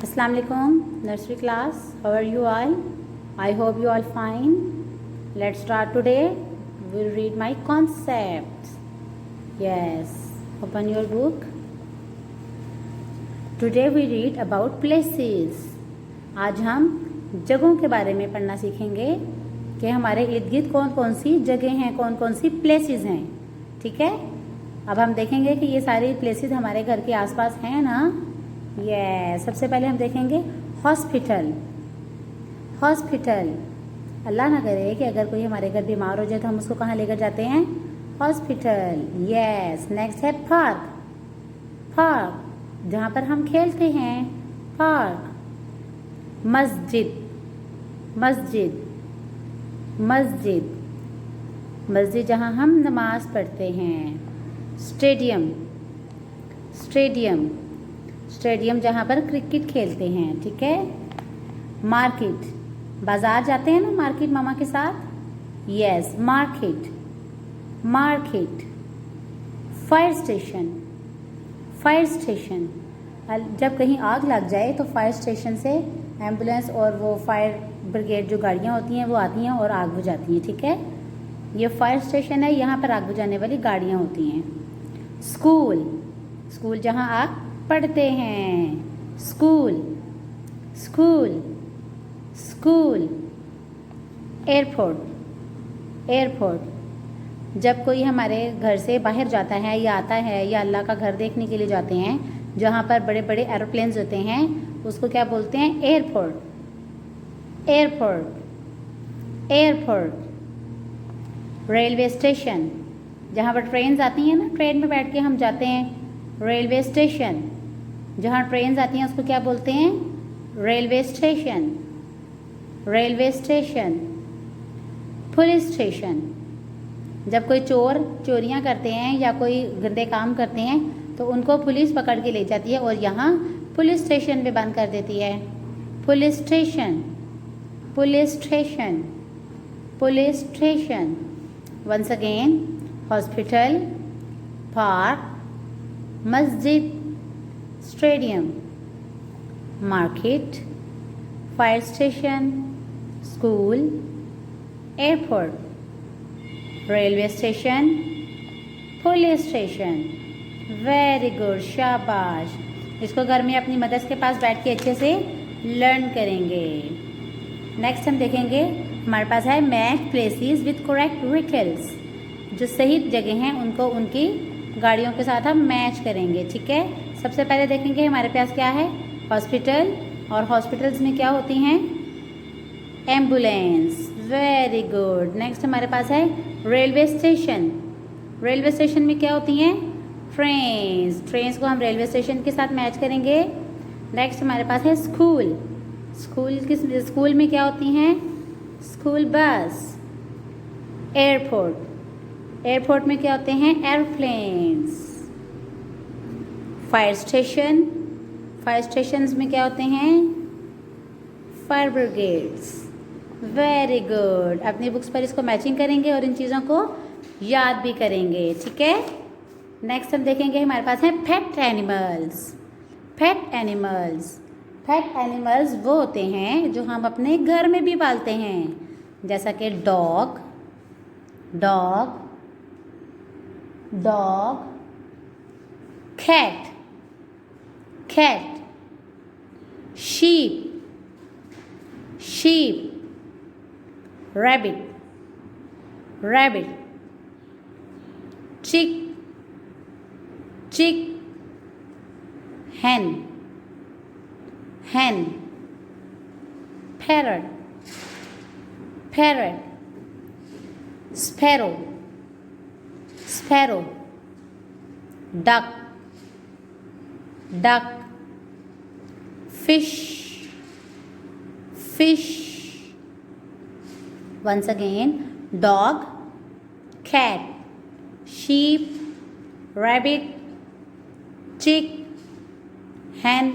Assalamu alaikum, nursery class. How are you all? I hope you all fine. Let's start today. We'll read my concepts. Yes, open your book. Today we read about places. आज हम जगहों के बारे में पढ़ना सीखेंगे कि हमारे इर्द गिर्द कौन कौन सी जगह हैं, कौन कौन सी प्लेसेस हैं. ठीक है, अब हम देखेंगे कि ये सारी प्लेसेस हमारे घर के आसपास हैं ना. सबसे पहले हम देखेंगे हॉस्पिटल. हॉस्पिटल, अल्लाह ना करे कि अगर कोई हमारे घर बीमार हो जाए तो हम उसको कहाँ लेकर जाते हैं? हॉस्पिटल. नेक्स्ट है पार्क. पार्क जहाँ पर हम खेलते हैं, पार्क. मस्जिद. मस्जिद. मस्जिद मस्जिद जहाँ हम नमाज पढ़ते हैं. स्टेडियम. स्टेडियम स्टेडियम जहाँ पर क्रिकेट खेलते हैं. ठीक है. मार्केट, बाजार जाते हैं ना मार्केट मामा के साथ. Market. Market. Fire station. Fire station, जब कहीं आग लग जाए तो फायर स्टेशन से एम्बुलेंस और वो फायर ब्रिगेड जो गाड़ियाँ होती हैं वो आती हैं और आग बुझाती हैं. ठीक है, ये फायर स्टेशन है, यहाँ पर आग बुझाने वाली गाड़ियाँ होती हैं. स्कूल. स्कूल जहाँ आप पढ़ते हैं. School. School. School. Airport. Airport जब कोई हमारे घर से बाहर जाता है या आता है या अल्लाह का घर देखने के लिए जाते हैं जहाँ पर बड़े बड़े एरोप्लेन्स होते हैं उसको क्या बोलते हैं? Airport. Airport. Airport. Railway station, जहाँ पर ट्रेन आती हैं ना, ट्रेन में बैठ के हम जाते हैं. रेलवे स्टेशन, जहाँ ट्रेन आती हैं उसको क्या बोलते हैं? Railway station. Railway station. Police station, जब कोई चोर चोरियाँ करते हैं या कोई गंदे काम करते हैं तो उनको पुलिस पकड़ के ले जाती है और यहाँ पुलिस स्टेशन में बंद कर देती है. Police station. Police station. Police station. Once again, hospital, park, मस्जिद, stadium, market, fire station, school, airport, railway station, police station. Very good, शाबाश. इसको घर में अपनी मदद के पास बैठ के अच्छे से लर्न करेंगे. नेक्स्ट हम देखेंगे, हमारे पास है match places with correct vehicles. जो सही जगह हैं उनको उनकी गाड़ियों के साथ हम मैच करेंगे. ठीक है, सबसे पहले देखेंगे हमारे पास क्या है? हॉस्पिटल. और हॉस्पिटल्स में क्या होती हैं? एम्बुलेंस. Very good. नेक्स्ट हमारे पास है रेलवे स्टेशन. रेलवे स्टेशन में क्या होती हैं? ट्रेन्स. ट्रेन्स को हम रेलवे स्टेशन के साथ मैच करेंगे. नेक्स्ट हमारे पास है स्कूल. स्कूल में क्या होती हैं? School bus. एयरपोर्ट. एयरपोर्ट में क्या होते हैं? Aeroplanes. Fire station. Fire stations में क्या होते हैं? Fire brigades. Very good. अपनी बुक्स पर इसको मैचिंग करेंगे और इन चीज़ों को याद भी करेंगे. ठीक है. नेक्स्ट हम देखेंगे, हमारे पास है पेट animals. Pet animals. Pet animals वो होते हैं जो हम अपने घर में भी पालते हैं, जैसा कि dog. Dog. Dog. Cat. Cat. sheep. sheep. rabbit. rabbit. chick. chick. hen. hen. parrot. parrot. sparrow. sparrow. duck. duck. fish. fish. Once again, dog, cat, sheep, rabbit, chick, hen,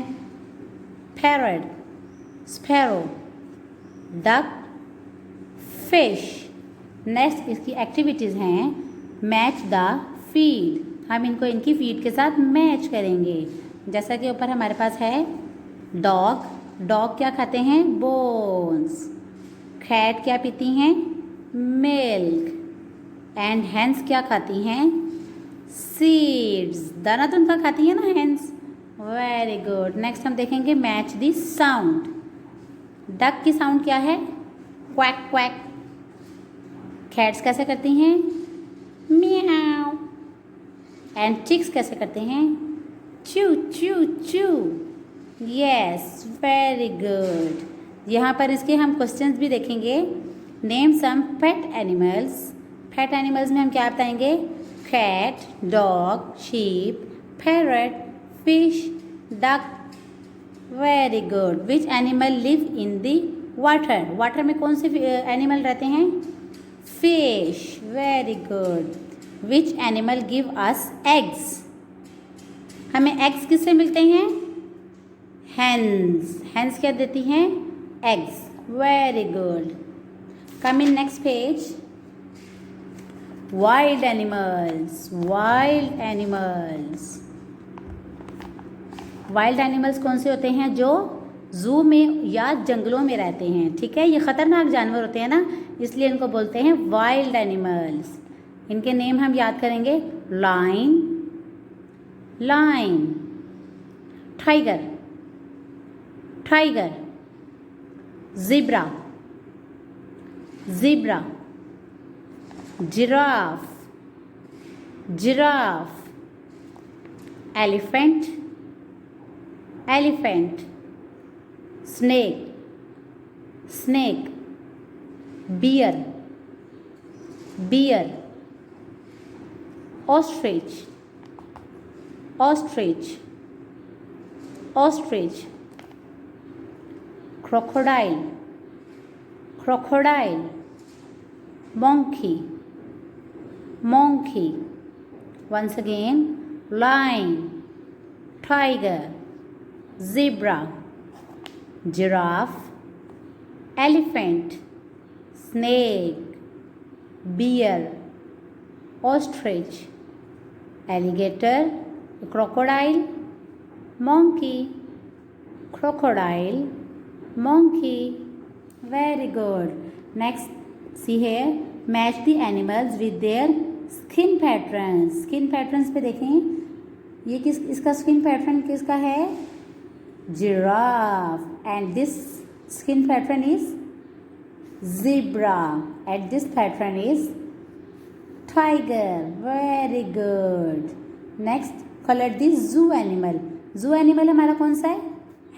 parrot, sparrow, duck, fish. Next इसकी activities हैं match the feed. हम इनको इनकी feed के साथ match करेंगे. जैसा कि ऊपर हमारे पास है डॉग, डॉग क्या खाते हैं? बोन्स। कैट क्या पीती हैं? मिल्क। एंड हैंस क्या खाती हैं? सीड्स। दाना तो उनका खाती है ना हैंस। Very good. नेक्स्ट हम देखेंगे मैच दी साउंड। डक की साउंड क्या है? Quack quack. कैट्स कैसे करती हैं? म्याऊ। एंड चिक्स कैसे करते हैं? चू चू चू। Yes, very good. यहाँ पर इसके हम क्वेश्चंस भी देखेंगे। Name some pet animals. Pet animals में हम क्या बताएंगे? Cat, dog, sheep, parrot, fish, duck. Very good. Which animal live in the water. Water में कौन से एनिमल रहते हैं? Fish. Very good. Which animal give us eggs. हमें एग्स किससे मिलते हैं? हैंस। हैंस क्या देती हैं? Eggs. Very good. Come in next page. Wild animals. Wild animals. Wild animals कौन से होते हैं? जो जू में या जंगलों में रहते हैं। ठीक है, ये ख़तरनाक जानवर होते हैं ना, इसलिए इनको बोलते हैं वाइल्ड एनिमल्स। इनके नेम हम याद करेंगे। Lion, lion. Tiger, tiger. Zebra, zebra. Giraffe, giraffe. Elephant, elephant. Snake, snake. Bear, bear. Ostrich, ostrich, ostrich. Crocodile, crocodile. Monkey, monkey. Once again, lion, tiger, zebra, giraffe, elephant, snake, bear, ostrich, alligator, crocodile, monkey, crocodile, monkey. Very good. Next, see here, match the animals with their skin patterns. Skin patterns पे देखें, ये इसका skin pattern किसका है? Giraffe. And this skin pattern is zebra and this pattern is tiger. Very good. Next, colour the zoo animal. जू animal हमारा कौन सा है?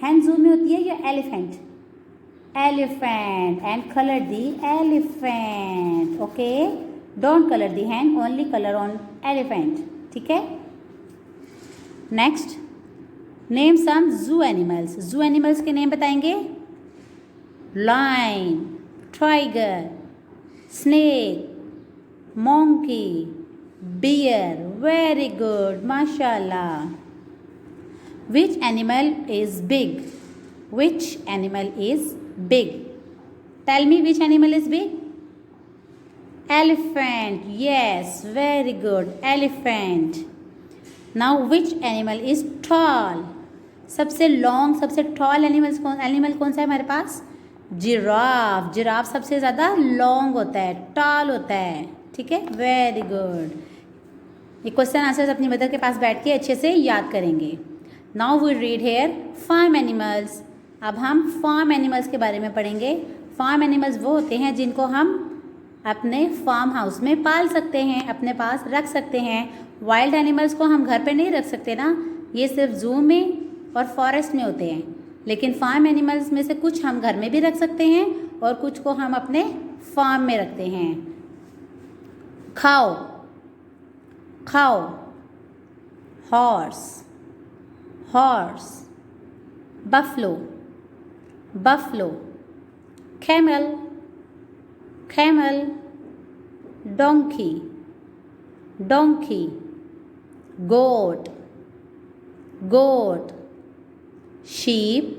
हैंड जू में होती है या elephant? Elephant. And colour the elephant. Okay, don't colour the hand, only colour on elephant. ठीक है। नेक्स्ट, नेम सम जू एनिमल्स। जू एनिमल्स के नेम बताएंगे। Lion, tiger, snake, monkey, bear. Very good, माशाल्लाह। Which animal is big? Which animal is big? Tell me which animal is big? Elephant. Yes, very good. Elephant. Now, which animal is tall? सबसे long, सबसे toll animal कौन सा है हमारे पास? Giraffe. Giraffe सबसे ज़्यादा long होता है, टॉल होता है। ठीक है, वेरी गुड। ये क्वेश्चन आंसर्स अपनी मदर के पास बैठ के अच्छे से याद करेंगे। Now we read here farm animals. अब हम फार्म एनिमल्स के बारे में पढ़ेंगे। फार्म एनिमल्स वो होते हैं जिनको हम अपने फार्म हाउस में पाल सकते हैं, अपने पास रख सकते हैं। वाइल्ड एनिमल्स को हम घर पे नहीं रख सकते ना, ये सिर्फ जू में और फॉरेस्ट में होते हैं। लेकिन फार्म एनिमल्स में से कुछ हम घर में भी रख सकते हैं और कुछ को हम अपने फार्म में रखते हैं। खाओ, खाओ। Horse, horse. Buffalo, buffalo. Camel, camel, donkey, donkey. Goat, goat. Sheep,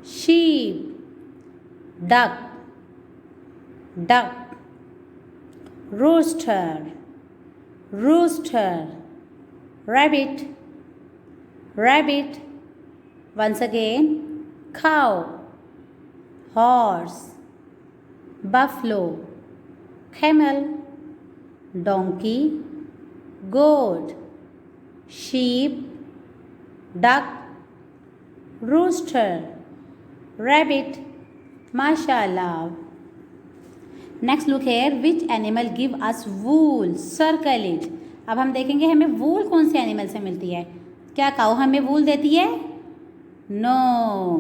sheep. Duck, duck. Rooster, rooster. Rabbit, rabbit. Once again, cow, horse, buffalo, camel, donkey, goat, sheep, duck, rooster, rabbit. Mashallah. Next look here, which animal give us wool? Circle it. अब हम देखेंगे हमें वूल कौन से animal से मिलती है. क्या काऊ हमें वूल देती है? नो.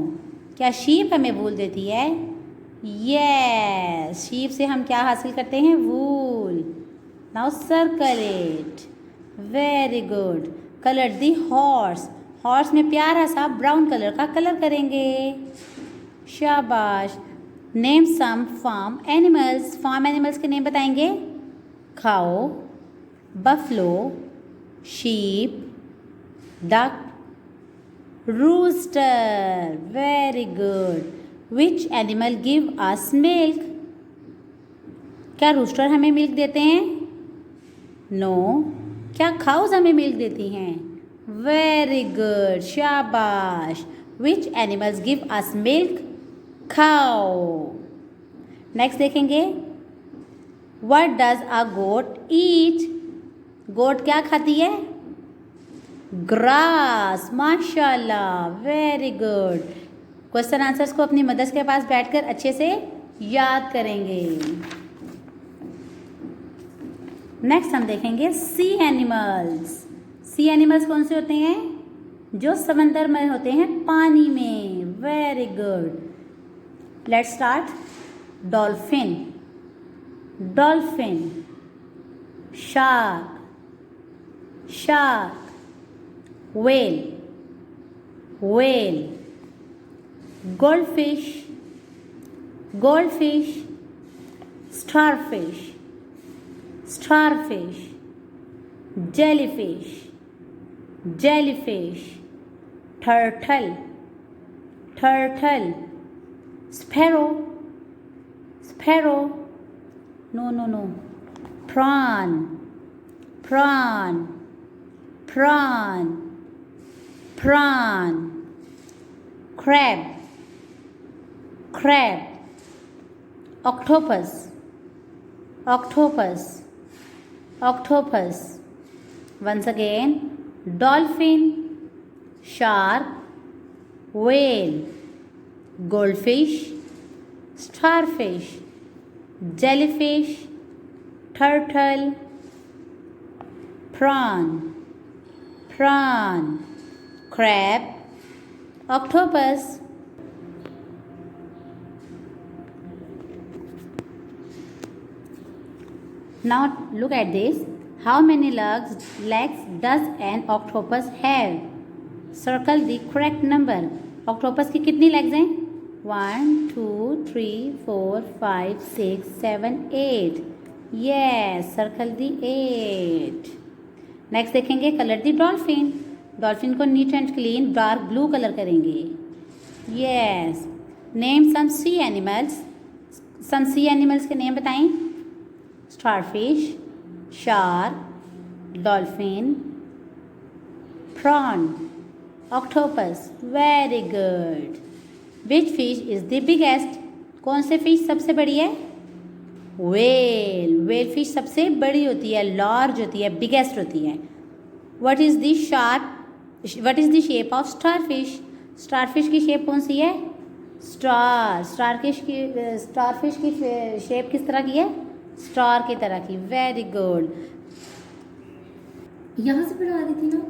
क्या शीप हमें वूल देती है? यस. शीप से हम क्या हासिल करते हैं? Wool. Now circle it. Very good. Colour the horse. Horse में प्यारा सा ब्राउन कलर का कलर करेंगे. शाबाश. Name some farm animals. Farm animals के नेम बताएंगे. Cow, buffalo, sheep, duck, rooster. Very good. Which animal give us milk? क्या rooster हमें मिल्क देते हैं? नो. क्या काउज हमें मिल्क देती हैं? Very good. शाबाश. Which animals give us milk? Cow. Next देखेंगे. What does a goat eat? गोट क्या खाती है? ग्रास. माशाल्लाह. Very good. क्वेश्चन आंसर्स को अपनी मदर्स के पास बैठकर अच्छे से याद करेंगे. नेक्स्ट हम देखेंगे सी एनिमल्स. सी एनिमल्स कौन से होते हैं? जो समंदर में होते हैं, पानी में. Very good. Let's start. Dolphin, dolphin, shark, shark, whale, whale, goldfish, goldfish, starfish, starfish, jellyfish, jellyfish, turtle, turtle, sparrow, sparrow, no, prawn, prawn, prawn, prawn, crab, crab, octopus, octopus, octopus. Once again, dolphin, shark, whale, goldfish, starfish, jellyfish, turtle, prawn, prawn, crab, octopus. Now look at this. How many legs does an octopus have? Circle the correct number. Octopus की कितनी legs हैं? 1, 2, 3, 4, 5, 6, 7, 8. Yes, circle the 8. Next देखेंगे colour the dolphin. Dolphin को neat and clean dark blue colour करेंगे. Yes. Name some sea animals. Some sea animals के name बताएं. Starfish, shark, dolphin, prawn, octopus. Very good. Which fish is the biggest. कौन से fish सबसे बड़ी है? Whale. Whale fish सबसे बड़ी होती है, लार्ज होती है, बिगेस्ट होती है. What is the shape of starfish. Starfish की शेप कौन सी है? स्टार. स्टारफिश की शेप किस तरह की है? स्टार की तरह की. Very good. यहाँ से पढ़ा रही थी ना.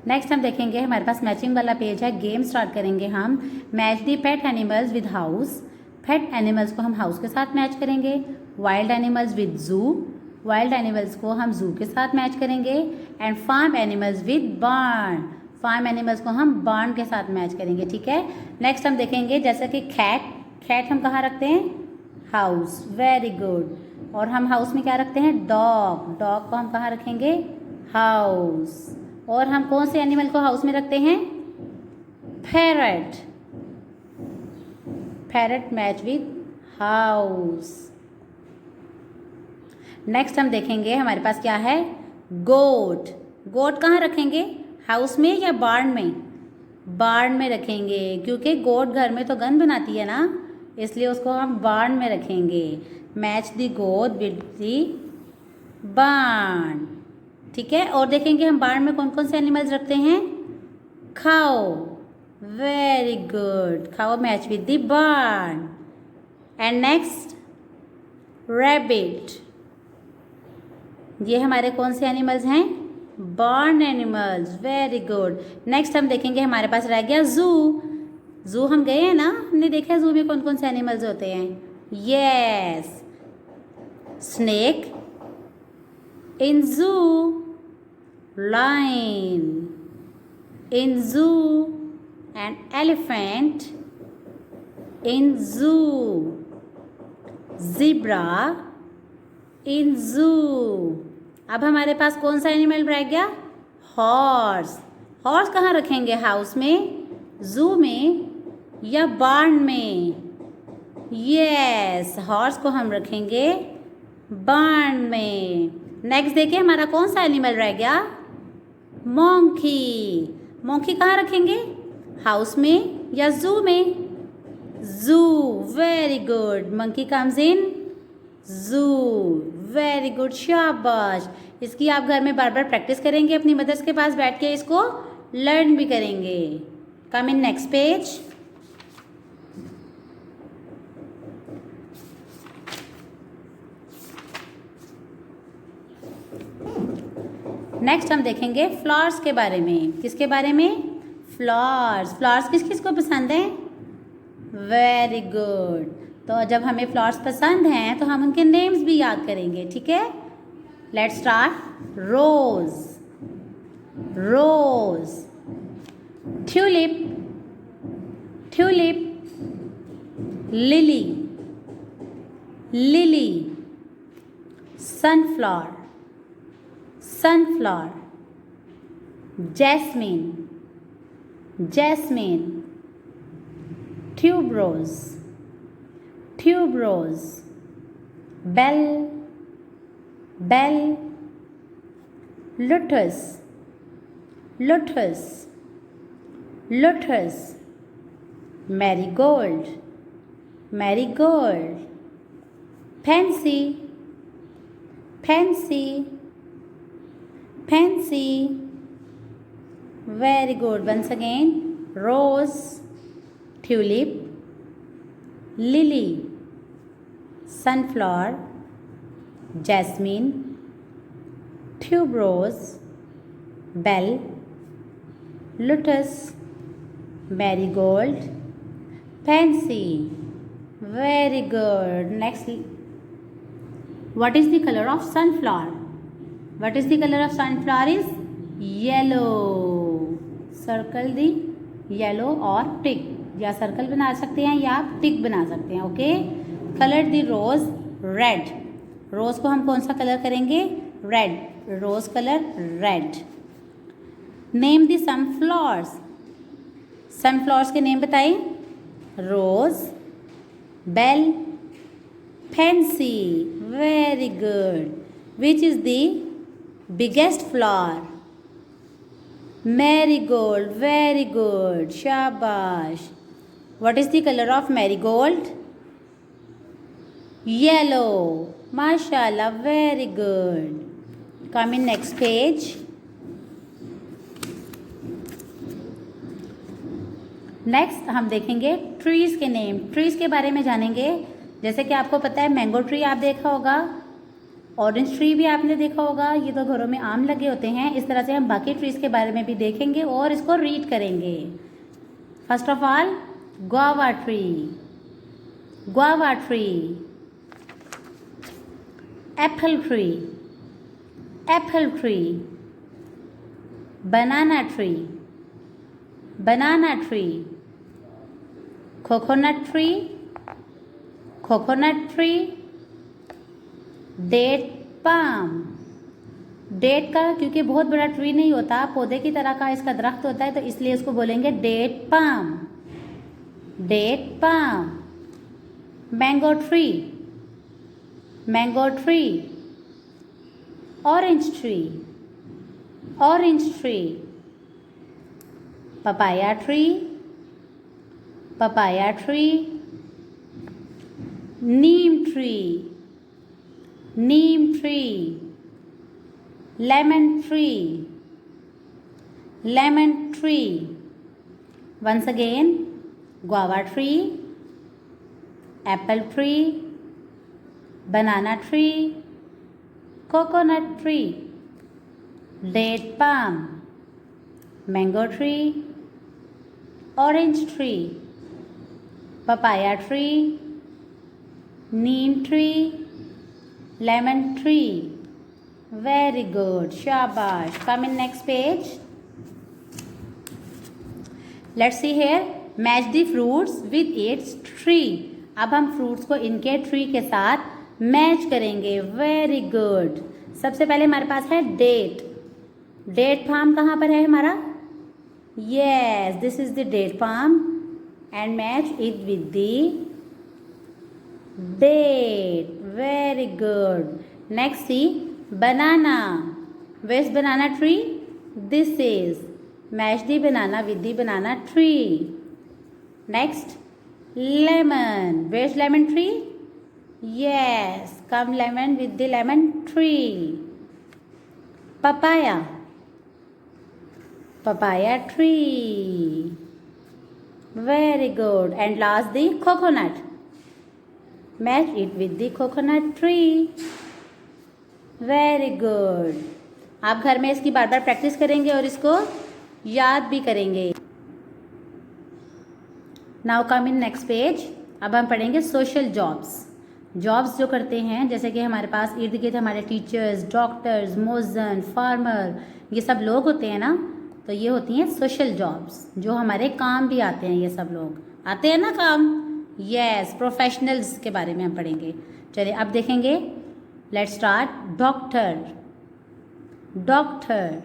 नेक्स्ट हम देखेंगे हमारे पास मैचिंग वाला पेज है. गेम स्टार्ट करेंगे हम. Match the pet animals with house. Pet animals को हम हाउस के साथ मैच करेंगे. Wild animals with zoo. Wild animals को हम जू के साथ मैच करेंगे. And farm animals with barn. Farm animals को हम बार्न के साथ मैच करेंगे. ठीक है. नेक्स्ट हम देखेंगे जैसे कि कैट. कैट हम कहाँ रखते हैं? हाउस. Very good. और हम हाउस में क्या रखते हैं? डॉग. डॉग को हम कहाँ रखेंगे? हाउस. और हम कौन से एनिमल को हाउस में रखते हैं? Parrot. Parrot match with house. Next हम देखेंगे हमारे पास क्या है? गोट. गोट कहाँ रखेंगे? हाउस में या बार्न में? बार्न में रखेंगे, क्योंकि गोट घर में तो गंद बनाती है ना, इसलिए उसको हम बार्न में रखेंगे। Match the goat with the barn. ठीक है, और देखेंगे हम बार्न में कौन कौन से एनिमल्स रखते हैं। Cow, very good, cow match with the barn. And next rabbit, ये हमारे कौन से एनिमल्स हैं? बार्न एनिमल्स, वेरी गुड। नेक्स्ट हम देखेंगे हमारे पास रह गया जू। जू हम गए हैं ना, हमने देखा है जू में कौन कौन से एनिमल्स होते हैं। यस, स्नेक इन जू, लायन इन जू एंड एलिफेंट इन जू, ज़ीब्रा इन जू। अब हमारे पास कौन सा एनिमल रह गया? हॉर्स। हॉर्स कहाँ रखेंगे? हाउस में, जू में या बार्न में? यस, हॉर्स को हम रखेंगे बार्न में। नेक्स्ट देखिए हमारा कौन सा एनिमल रह गया? मोंकी। मोंकी कहाँ रखेंगे? हाउस में या जू में? जू, very good, monkey comes in जू, वेरी गुड, शाबाश। इसकी आप घर में बार बार प्रैक्टिस करेंगे, अपनी मदर्स के पास बैठ के इसको लर्न भी करेंगे। कम इन नेक्स्ट पेज। नेक्स्ट हम देखेंगे फ्लावर्स के बारे में। किसके बारे में? फ्लावर्स। फ्लावर्स किस किस को पसंद है? Very good. तो जब हमें फ्लावर्स पसंद हैं तो हम उनके नेम्स भी याद करेंगे। ठीक है, let's start. Rose, rose, tulip, tulip, lily, lily, sunflower, sunflower, jasmine, jasmine, tuberose, tuberose, bell, bell, lotus, lotus, lotus, marigold, marigold, pansy, pansy, pansy, very good. Once again, rose, tulip, lily, sunflower, jasmine, tuberose, bell, lotus, marigold, pansy, very good. Next, what is the color of sunflower? What is the color of sunflower is yellow. Circle the yellow or tick, या circle बना सकते हैं या आप tick बना सकते हैं। Okay, colour the rose red. Rose को हम कौन सा कलर करेंगे? Red, rose colour red. Name the sunflowers. Sunflowers के नेम बताइए। Rose, bell, pansy, very good. Which is the biggest flower? Marigold, very good, शाबाश। What is the color of marigold? Yellow, mashallah, very good. Come in next page. Next हम देखेंगे trees के name. Trees के बारे में जानेंगे। जैसे कि आपको पता है मैंगो ट्री आप देखा होगा, ऑरेंज ट्री भी आपने देखा होगा, ये तो घरों में आम लगे होते हैं। इस तरह से हम बाकी ट्रीज के बारे में भी देखेंगे और इसको रीड करेंगे। First of all, guava tree, guava tree, apple tree, apple tree, banana tree, banana tree, coconut tree, coconut tree, date palm। Date का क्योंकि बहुत बड़ा ट्री नहीं होता, पौधे की तरह का इसका दरख्त होता है, तो इसलिए इसको बोलेंगे date palm, date palm. Mango tree, mango tree, orange tree, orange tree, papaya tree, papaya tree. Neem tree, neem tree. Lemon tree, lemon tree. Once again, guava tree, apple tree, banana tree, coconut tree, date palm, mango tree, orange tree, papaya tree, neem tree, lemon tree. Very good, shabash. Come in next page. Let's see here. Match the fruits with its tree. अब हम fruits को इनके tree के साथ match करेंगे. Very good. सबसे पहले हमारे पास है डेट. डेट फार्म कहाँ पर है हमारा? Yes, this is the date farm and match it with the date. Very good. Next see banana. Where's banana tree? This is. Match the banana with the banana tree. Next, lemon. Where's lemon tree? Yes, come lemon with the lemon tree. Papaya. Papaya tree. Very good. And last, the coconut. Match it with the coconut tree. Very good. आप घर में इसकी बार बार practice करेंगे और इसको याद भी करेंगे. Now come in next page. अब हम पढ़ेंगे सोशल जॉब्स. जॉब्स जो करते हैं, जैसे कि हमारे पास इर्द गिर्द हमारे टीचर्स, डॉक्टर्स, मोजन, फार्मर, ये सब लोग होते हैं ना, तो ये होती हैं सोशल जॉब्स जो हमारे काम भी आते हैं. ये सब लोग आते हैं ना काम. यस, प्रोफेशनल्स के बारे में हम पढ़ेंगे. चलिए अब देखेंगे. Let's start. Doctor, doctor.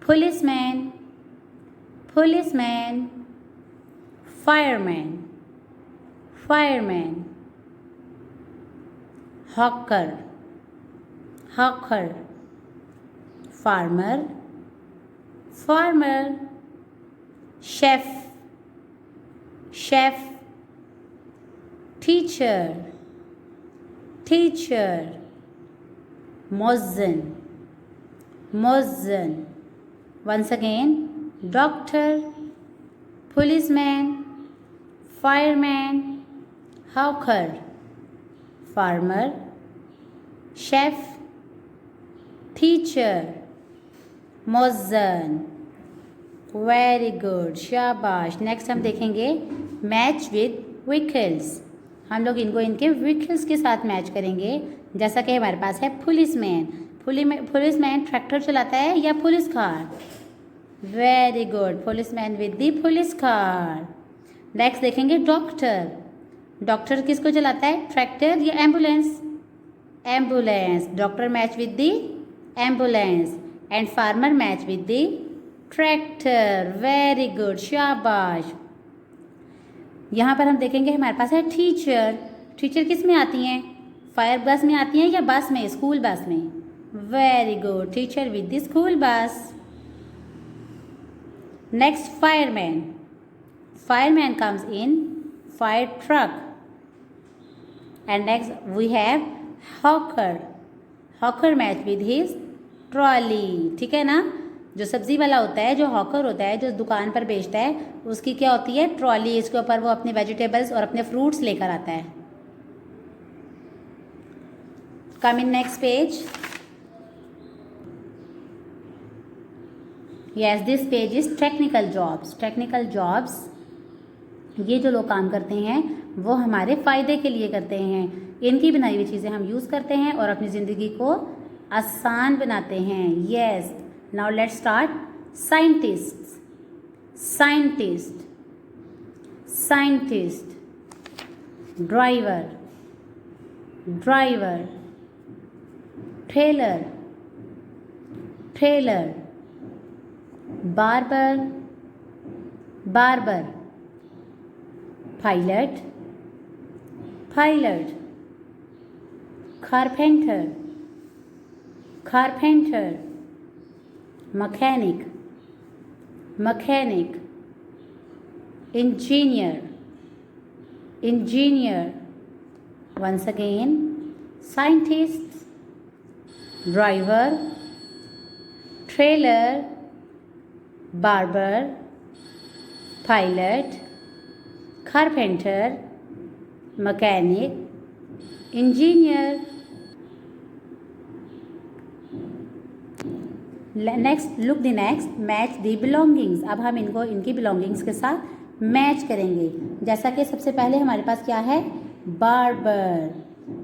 Policeman, policeman. Fireman, fireman. Hawker, hawker. Farmer, farmer. Chef, chef. Teacher, teacher. Mozzan, mozzan. Once again, doctor, policeman, fireman, hawker, farmer, chef, teacher, mozzan. Very good, शाबाश. Next हम देखेंगे match with vehicles. हम लोग इनको इनके vehicles के साथ match करेंगे. जैसा कि हमारे पास है पुलिसमैन. पुलिसमैन ट्रैक्टर चलाता है या police car? Very good, policeman with the police car. Next देखेंगे डॉक्टर. डॉक्टर किसको चलाता है? ट्रैक्टर या ambulance? Ambulance. Doctor match with the ambulance. And farmer match with the tractor. Very good, शाबाश. यहाँ पर हम देखेंगे हमारे पास है टीचर. टीचर किस में आती हैं? फायर बस में आती हैं या बस में, स्कूल बस में? Very good, teacher with the school bus. Next fireman. Fireman comes in fire truck. And next we have hawker. Hawker match with his trolley. ठीक है ना? जो सब्जी वाला होता है, जो हॉकर होता है, जो दुकान पर बेचता है, उसकी क्या होती है? ट्रॉली. इसके ऊपर वो अपने वेजिटेबल्स और अपने फ्रूट्स लेकर आता है. Come in next page. Yes, this page is technical jobs. Technical jobs, ये जो लोग काम करते हैं वो हमारे फ़ायदे के लिए करते हैं. इनकी बनाई हुई चीज़ें हम यूज़ करते हैं और अपनी ज़िंदगी को आसान बनाते हैं. Yes. Now let's start. Scientists, scientist, scientist. Driver, driver. Tailor, tailor. Barber, barber. Pilot, pilot. Carpenter, carpenter. Mechanic, mechanic, engineer, engineer. Once again, scientist, driver, trailer, barber, pilot, carpenter, mechanic, engineer. Next look the next match the belongings. अब हम इनको इनकी belongings के साथ match करेंगे। जैसा कि सबसे पहले हमारे पास क्या है, बार्बर।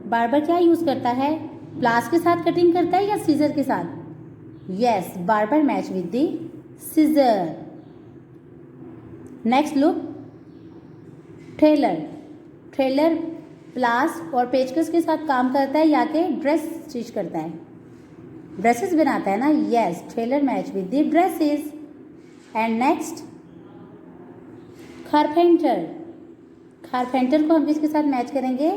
बार्बर क्या यूज़ करता है, प्लास के साथ कटिंग करता है या सीजर के साथ? Yes, barber match with the scissor. Next look tailor. Tailor pliers और पेचकस के साथ काम करता है या कि ड्रेस स्टिच करता है, ड्रेसेस बनाता है ना। Yes, tailor match with the dresses. And next carpenter. Carpenter को हम किसके साथ मैच करेंगे,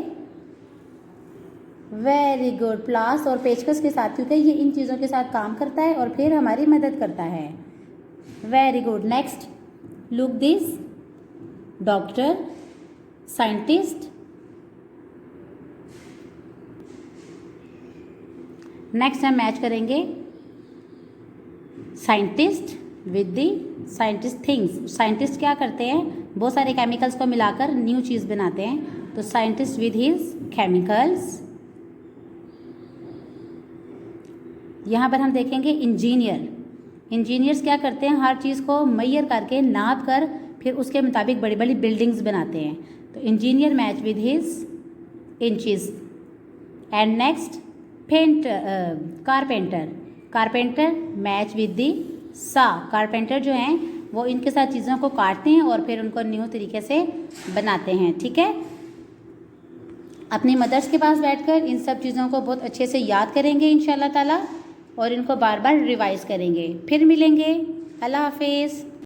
वेरी गुड, प्लास और पेचकस के साथ, क्योंकि ये इन चीज़ों के साथ काम करता है और फिर हमारी मदद करता है। Very good. Next look this doctor, scientist. Next हम मैच करेंगे scientist with the scientist things. Scientist क्या करते हैं, बहुत सारे केमिकल्स को मिलाकर न्यू चीज़ बनाते हैं, तो साइंटिस्ट विद हिज केमिकल्स। यहाँ पर हम देखेंगे इंजीनियर। इंजीनियर्स क्या करते हैं, हर चीज़ को मेजर करके नाप कर फिर उसके मुताबिक बड़ी बड़ी बिल्डिंग्स बनाते हैं, तो engineer match with his inches. And next carpenter. Carpenter match with the सा। कारपेंटर जो हैं वो इनके साथ चीज़ों को काटते हैं और फिर उनको न्यू तरीके से बनाते हैं। ठीक है, अपनी मदर्स के पास बैठकर इन सब चीज़ों को बहुत अच्छे से याद करेंगे इंशाल्लाह ताला और इनको बार बार रिवाइज करेंगे। फिर मिलेंगे। अल्लाह हाफिज़।